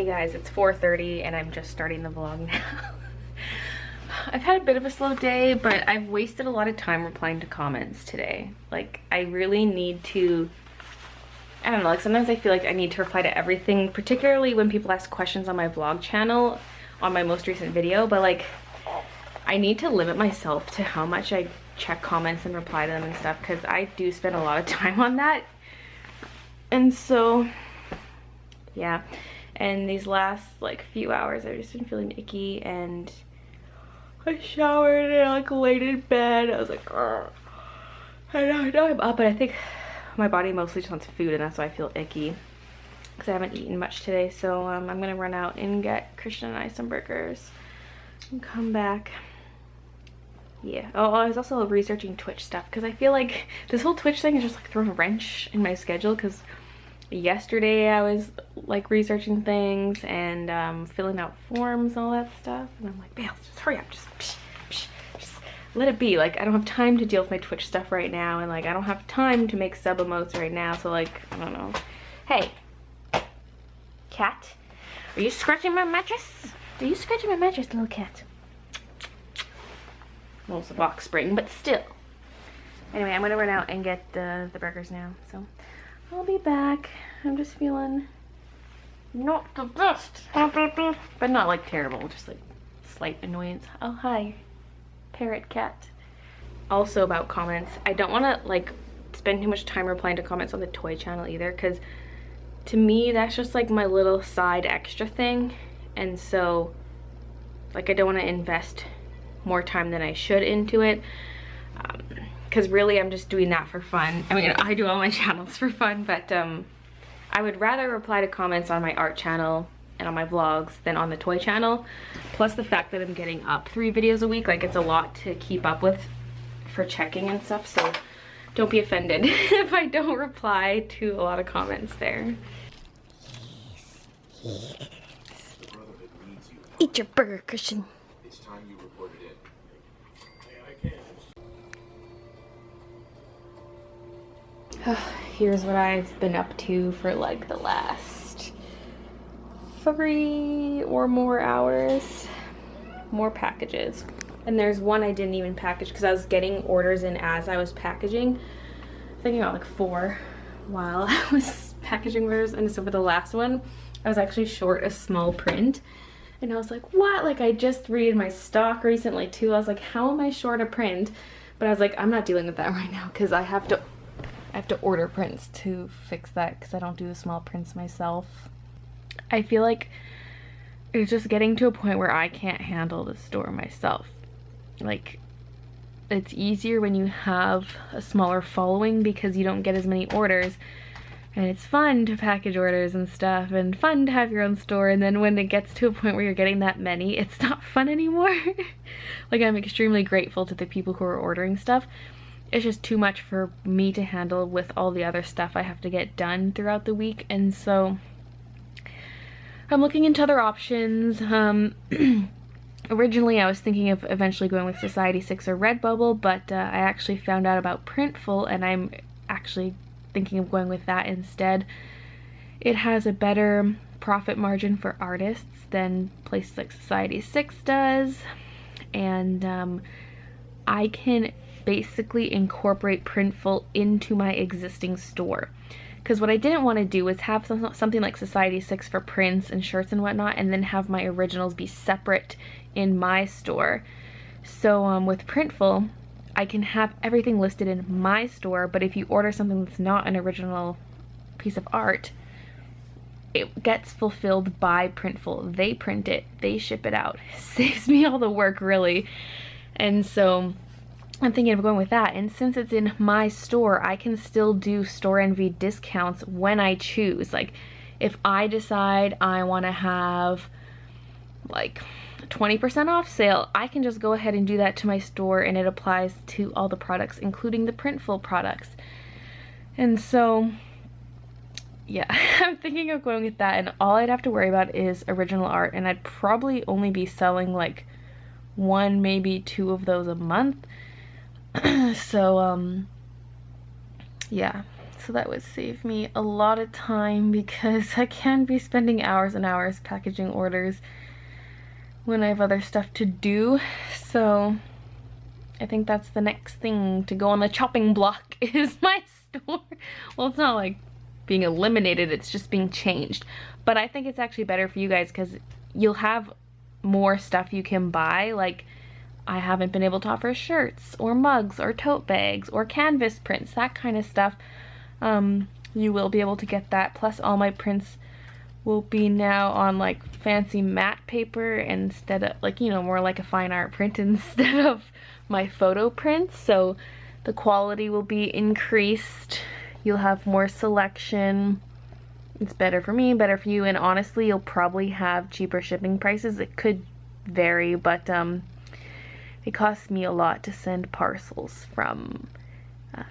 Hey guys, it's 4:30 and I'm just starting the vlog now. I've had a bit of a slow day, but I've wasted a lot of time replying to comments today. Like, I really need to, I don't know, like sometimes I feel like I need to reply to everything, particularly when people ask questions on my vlog channel, on my most recent video, but like, I need to limit myself to how much I check comments and reply to them and stuff, because I do spend a lot of time on that. And so, yeah. And these last like few hours I've just been feeling icky, and I showered and I like laid in bed. I was like, ugh. I know I'm up, but I think my body mostly just wants food, and that's why I feel icky, because I haven't eaten much today. So I'm gonna run out and get Christian and I some burgers and come back. Yeah. Oh, I was also researching Twitch stuff, because I feel like this whole Twitch thing is just like throwing a wrench in my schedule, because yesterday I was like researching things and filling out forms and all that stuff, and I'm like, Baylee, just hurry up, just let it be. Like, I don't have time to deal with my Twitch stuff right now, and like I don't have time to make sub emotes right now, so like, I don't know. Hey, cat, are you scratching my mattress? Are you scratching my mattress, little cat? Well, it's a box spring, but still. Anyway, I'm gonna run out and get the burgers now, so I'll be back. I'm just feeling not the best, but not like terrible, just like slight annoyance. Oh, hi, parrot cat. Also about comments, I don't want to like spend too much time replying to comments on the toy channel either, because to me that's just like my little side extra thing, and so like I don't want to invest more time than I should into it. Because really I'm just doing that for fun. I mean, I do all my channels for fun, but I would rather reply to comments on my art channel and on my vlogs than on the toy channel. Plus the fact that I'm getting up 3 videos a week, like it's a lot to keep up with for checking and stuff, so don't be offended if I don't reply to a lot of comments there. Yes. Eat your burger, Christian. It's time you reported in. Here's what I've been up to for like the last 3 or more hours. More packages. And there's one I didn't even package because I was getting orders in as I was packaging. I think I got like 4 while I was packaging orders. And so for the last one, I was actually short a small print. And I was like, what? Like, I just redid my stock recently too. I was like, how am I short a print? But I was like, I'm not dealing with that right now, because I have to order prints to fix that, because I don't do the small prints myself. I feel like it's just getting to a point where I can't handle the store myself. Like, it's easier when you have a smaller following because you don't get as many orders, and it's fun to package orders and stuff and fun to have your own store, and then when it gets to a point where you're getting that many, it's not fun anymore. Like, I'm extremely grateful to the people who are ordering stuff. It's just too much for me to handle with all the other stuff I have to get done throughout the week, and so I'm looking into other options. Originally I was thinking of eventually going with Society 6 or Redbubble, but I actually found out about Printful, and I'm actually thinking of going with that instead. It has a better profit margin for artists than places like Society 6 does, and I can basically incorporate Printful into my existing store. Because what I didn't want to do was have something like Society 6 for prints and shirts and whatnot, and then have my originals be separate in my store. So with Printful, I can have everything listed in my store, but if you order something that's not an original piece of art, it gets fulfilled by Printful. They print it, they ship it out. It saves me all the work, really. And so I'm thinking of going with that, and since it's in my store, I can still do store envy discounts when I choose. Like, if I decide I want to have like 20% off sale, I can just go ahead and do that to my store, and it applies to all the products, including the Printful products. And so yeah, I'm thinking of going with that, and all I'd have to worry about is original art, and I'd probably only be selling like 1, maybe 2 of those a month. So yeah, So that would save me a lot of time because I can be spending hours and hours packaging orders when I have other stuff to do. So I think that's the next thing to go on the chopping block is my store. Well, it's not like being eliminated, it's just being changed. But I think it's actually better for you guys because you'll have more stuff you can buy. Like, I haven't been able to offer shirts or mugs or tote bags or canvas prints, that kind of stuff. You will be able to get that. Plus all my prints will be now on like fancy matte paper instead of like, you know, more like a fine art print instead of my photo prints. So the quality will be increased. You'll have more selection. It's better for me, better for you, and honestly you'll probably have cheaper shipping prices. It could vary, but it costs me a lot to send parcels from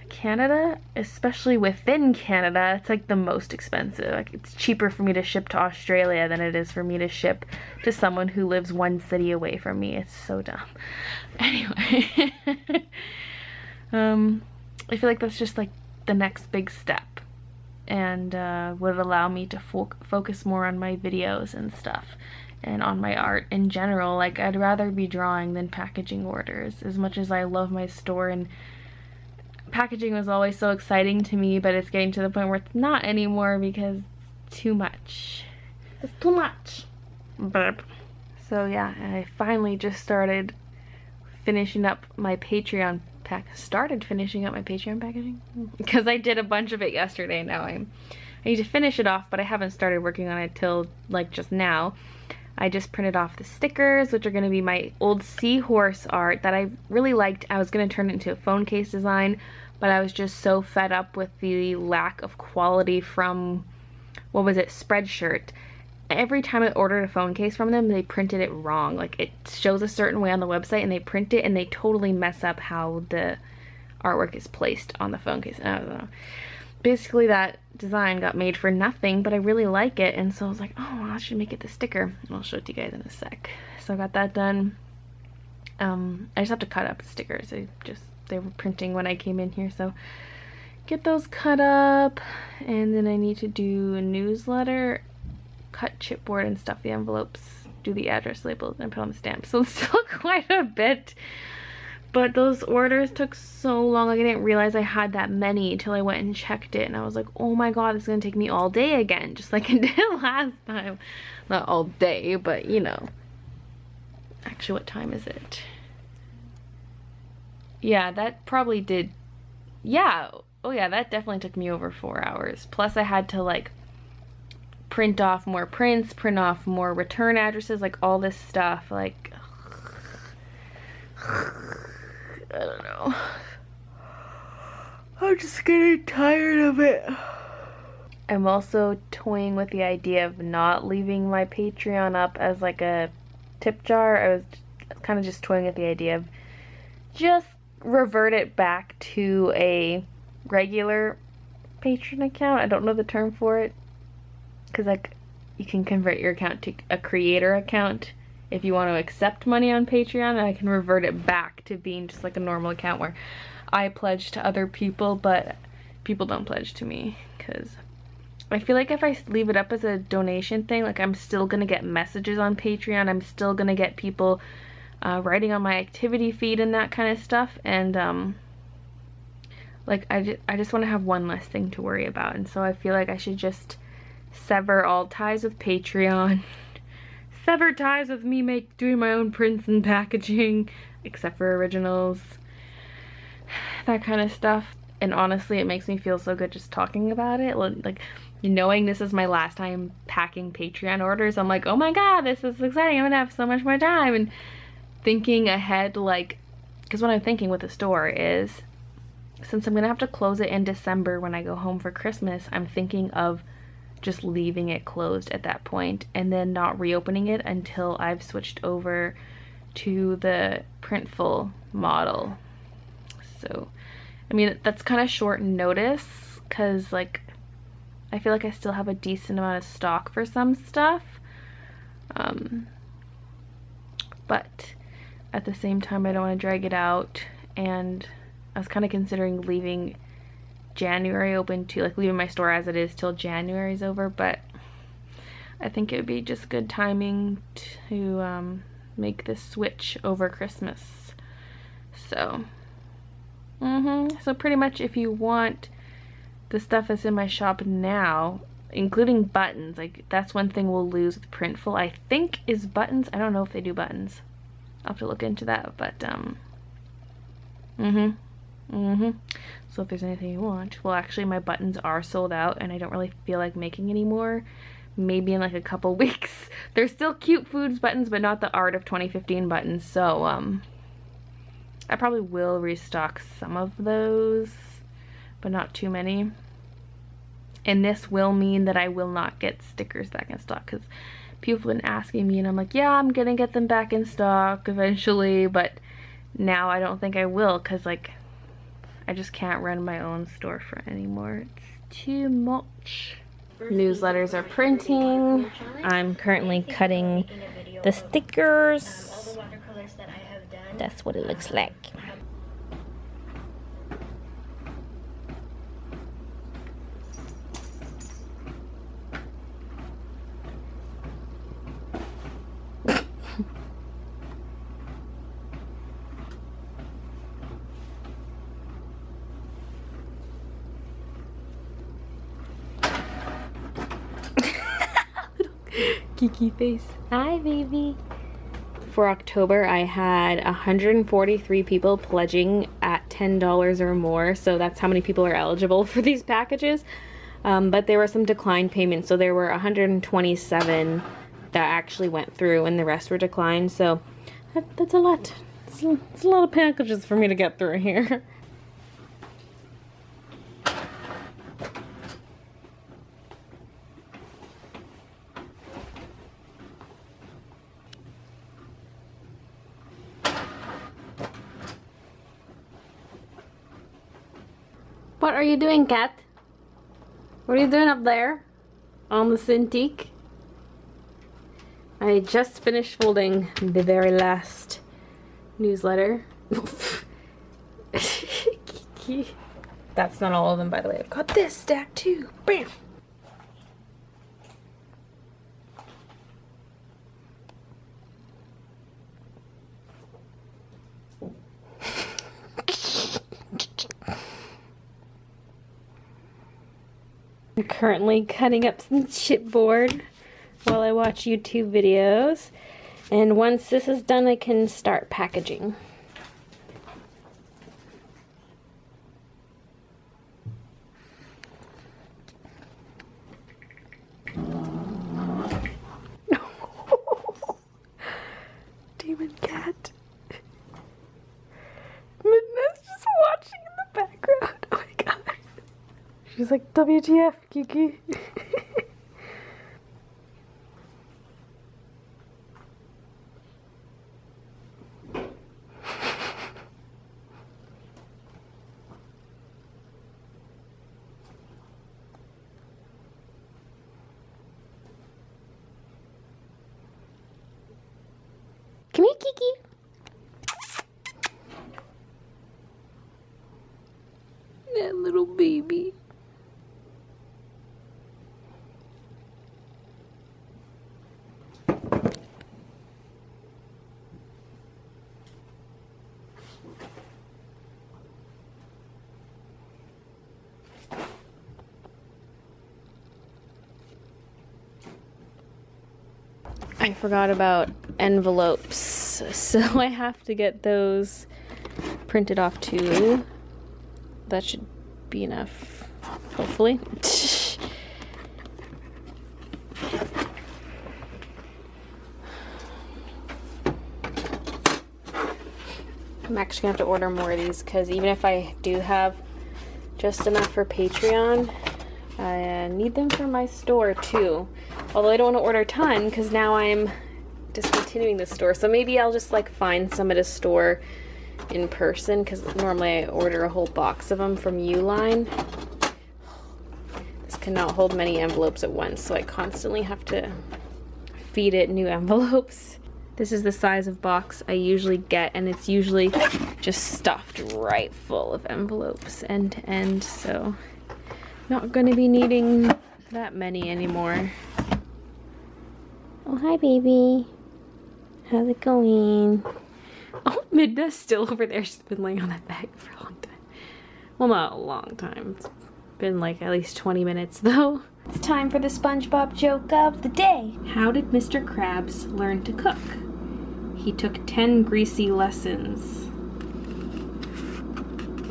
Canada, especially within Canada. It's like the most expensive. Like, it's cheaper for me to ship to Australia than it is for me to ship to someone who lives one city away from me. It's so dumb. Anyway, I feel like that's just like the next big step, and would allow me to focus more on my videos and stuff and on my art in general. Like, I'd rather be drawing than packaging orders, as much as I love my store, and packaging was always so exciting to me, but it's getting to the point where it's not anymore because it's too much. It's too much. Burp. So yeah, I finally just started finishing up my Patreon packaging because I did a bunch of it yesterday. Now I need to finish it off, but I haven't started working on it till like just now. I just printed off the stickers, which are going to be my old seahorse art that I really liked. I was going to turn it into a phone case design, but I was just so fed up with the lack of quality from, what was it, Spreadshirt. Every time I ordered a phone case from them, they printed it wrong. Like, it shows a certain way on the website and they print it and they totally mess up how the artwork is placed on the phone case. I don't know. Basically that design got made for nothing, but I really like it, and so I was like, oh, I should make it the sticker. I'll show it to you guys in a sec. So I got that done. I just have to cut up the stickers. They were printing when I came in here, so get those cut up, and then I need to do a newsletter, cut chipboard and stuff the envelopes, do the address labels, and put on the stamp. So it's still quite a bit. But those orders took so long. Like, I didn't realize I had that many until I went and checked it. And I was like, oh my god, this is going to take me all day again. Just like it did last time. Not all day, but you know. Actually, what time is it? Yeah, that probably did. Yeah. Oh yeah, that definitely took me over 4 hours. Plus I had to like print off more prints, print off more return addresses, like all this stuff. Like, I don't know. I'm just getting tired of it. I'm also toying with the idea of not leaving my Patreon up as like a tip jar. I was kind of just toying with the idea of just revert it back to a regular Patreon account. I don't know the term for it, because like you can convert your account to a creator account if you want to accept money on Patreon, and I can revert it back to being just like a normal account where I pledge to other people, but people don't pledge to me, because I feel like if I leave it up as a donation thing, like I'm still gonna get messages on Patreon, I'm still gonna get people writing on my activity feed and that kind of stuff, and like I just want to have one less thing to worry about, and so I feel like I should just sever all ties with Patreon, sever ties with me doing my own prints and packaging, except for originals, that kind of stuff. And honestly, it makes me feel so good just talking about it. Like, knowing this is my last time packing Patreon orders, I'm like, oh my god, this is exciting, I'm gonna have so much more time. And thinking ahead, like, because what I'm thinking with the store is, since I'm gonna have to close it in December when I go home for Christmas, I'm thinking of just leaving it closed at that point and then not reopening it until I've switched over to the Printful model. So, I mean, that's kind of short notice, because like I feel like I still have a decent amount of stock for some stuff, but at the same time I don't want to drag it out, and I was kind of considering leaving January open too, like leaving my store as it is till January's over, but I think it would be just good timing to make this switch over Christmas. So, so pretty much if you want the stuff that's in my shop now, including buttons, like that's one thing we'll lose with Printful, I think, is buttons. I don't know if they do buttons. I'll have to look into that, but so if there's anything you want, well, actually my buttons are sold out and I don't really feel like making any more. Maybe in like a couple weeks. They're still cute foods buttons, but not the Art of 2015 buttons, so I probably will restock some of those, but not too many. And this will mean that I will not get stickers back in stock, because people have been asking me and I'm like, yeah, I'm gonna get them back in stock eventually, but now I don't think I will, because like I just can't run my own store for anymore. It's too much. Newsletters are printing. I'm currently cutting the stickers. That's what it looks like. Kiki face. Hi, baby. For October, I had 143 people pledging at $10 or more, so that's how many people are eligible for these packages. But there were some declined payments, so there were 127 that actually went through, and the rest were declined. So that's a lot. It's a lot of packages for me to get through here. What are you doing, cat? What are you doing up there on the Cintiq? I just finished folding the very last newsletter. That's not all of them, by the way. I've got this stack too. Bam! I'm currently cutting up some chipboard while I watch YouTube videos, and once this is done I can start packaging. Demon cat. Midna's just watching in the background. Oh my god. She's like, WTF, Kiki? Come here, Kiki. That little baby. I forgot about envelopes, so I have to get those printed off too. That should be enough, hopefully. I'm actually gonna have to order more of these, because even if I do have just enough for Patreon, I need them for my store too. Although I don't want to order a ton, because now I'm discontinuing the store. So maybe I'll just like find some at a store in person, because normally I order a whole box of them from Uline. This cannot hold many envelopes at once, so I constantly have to feed it new envelopes. This is the size of box I usually get, and it's usually just stuffed right full of envelopes end to end, so not gonna be needing that many anymore. Oh, hi baby. How's it going? Oh, Midna's still over there. She's been laying on that bag for a long time. Well, not a long time. It's been like at least 20 minutes though. It's time for the SpongeBob joke of the day. How did Mr. Krabs learn to cook? He took 10 greasy lessons.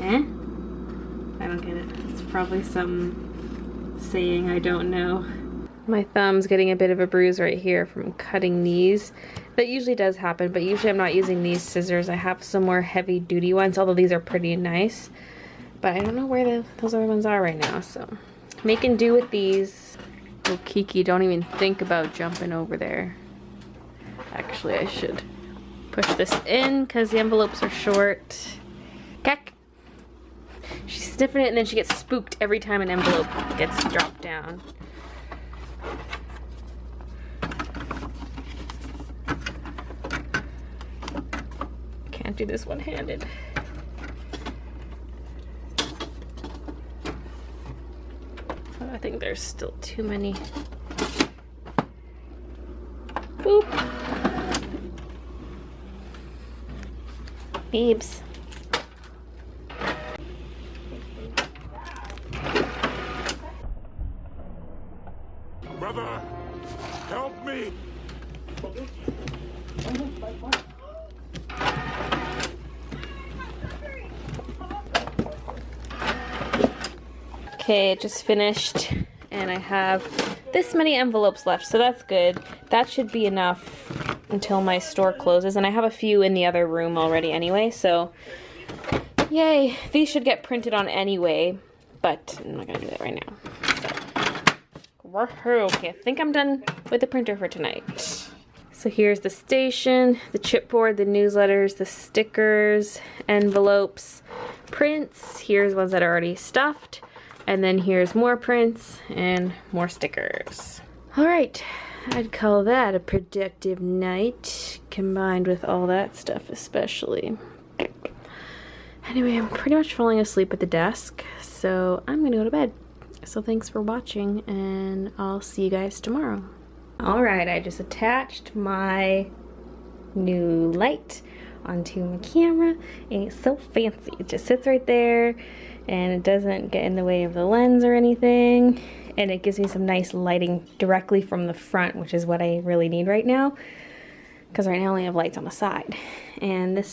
Eh? I don't get it. It's probably some saying I don't know. My thumb's getting a bit of a bruise right here from cutting these. That usually does happen, but usually I'm not using these scissors. I have some more heavy duty ones, although these are pretty nice. But I don't know where those other ones are right now, so making do with these. Oh, Kiki, don't even think about jumping over there. Actually, I should push this in because the envelopes are short. Keck. She's sniffing it and then she gets spooked every time an envelope gets dropped down. Can't do this one-handed. Oh, I think there's still too many. Boop. Babes. Brother, help me! Okay, it just finished and I have this many envelopes left, so that's good. That should be enough until my store closes, and I have a few in the other room already anyway, so yay. These should get printed on anyway, but I'm not gonna do that right now. Okay, I think I'm done with the printer for tonight. So here's the station, the chipboard, the newsletters, the stickers, envelopes, prints. Here's ones that are already stuffed. And then here's more prints and more stickers. All right, I'd call that a productive night, combined with all that stuff especially. Anyway, I'm pretty much falling asleep at the desk, so I'm gonna go to bed. So thanks for watching, and I'll see you guys tomorrow. All right, I just attached my new light onto my camera, and it's so fancy. It just sits right there, and it doesn't get in the way of the lens or anything, and it gives me some nice lighting directly from the front, which is what I really need right now, because right now I only have lights on the side. And this